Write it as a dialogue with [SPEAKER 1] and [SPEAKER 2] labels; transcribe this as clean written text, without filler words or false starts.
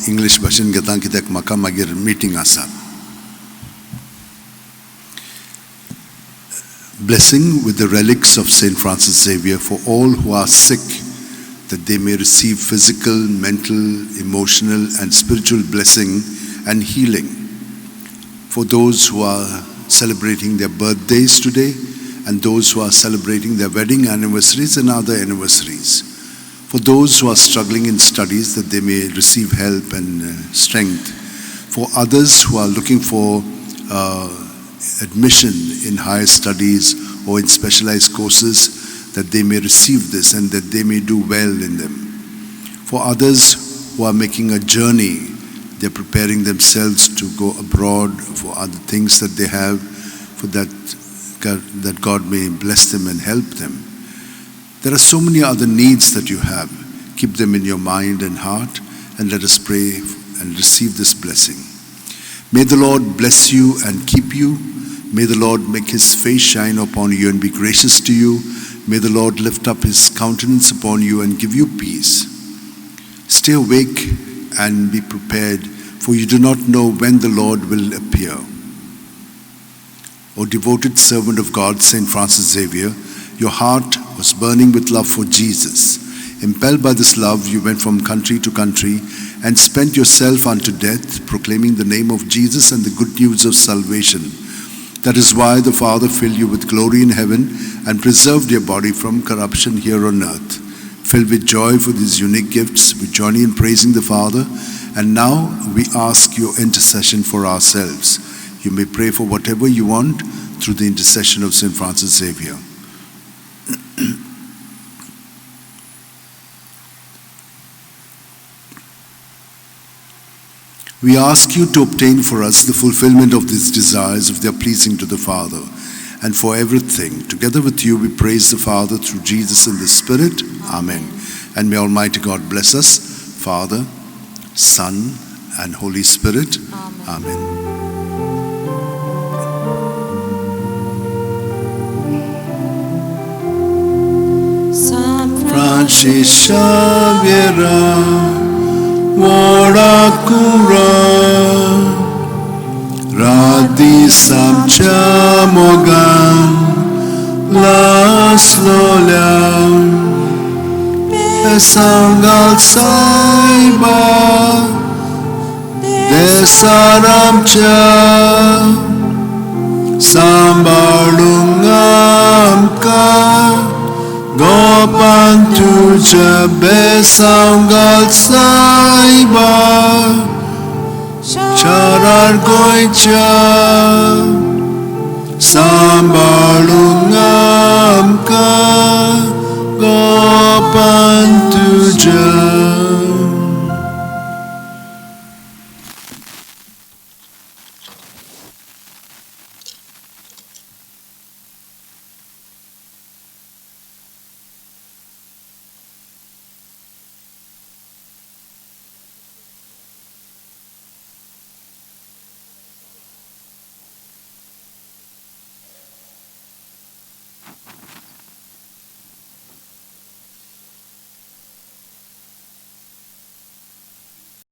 [SPEAKER 1] English bhashan घेता कित्याक म्हाका मागीर meeting आसा. Blessing with the relics of Saint Francis Xavier for all who are sick, that they may receive physical, mental, emotional, and spiritual blessing and healing. For those who are celebrating their birthdays today, and those who are celebrating their wedding anniversaries and other anniversaries. For those who are struggling in studies, that they may receive help and strength. For others who are looking for admission in higher studies or in specialized courses, that they may receive this and that they may do well in them. For others who are making a journey, they're preparing themselves to go abroad for other things that they have, for that God may bless them and help them. There are so many other needs that you have. Keep them in your mind and heart, and let us pray and receive this blessing. May the Lord bless you and keep you. May the Lord make his face shine upon you and be gracious to you. May the Lord lift up his countenance upon you and give you peace. Stay awake and be prepared, for you do not know when the Lord will appear. O devoted servant of God, Saint Francis Xavier, your heart was burning with love for Jesus. Impelled by this love, you went from country to country and spent yourself unto death, proclaiming the name of Jesus and the good news of salvation. That is why the Father filled you with glory in heaven and preserved your body from corruption here on earth. Filled with joy for these unique gifts, we join in praising the Father, and now we ask your intercession for ourselves. You may pray for whatever you want through the intercession of Saint Francis Xavier. We ask you to obtain for us the fulfillment of these desires if they are pleasing to the Father. And for everything, together with you, we praise the Father through Jesus in the Spirit. Amen. And may Almighty God bless us, Father, Son, and Holy Spirit. Amen. Francis Xavier, Warakura, Radi Samcha Mogan, Las Lola, Esangal Saiba, Desaramcha, Sambalungamka, Gopan tuja besanggal saiba, charar goicha, sambalungamka, gopan tuja.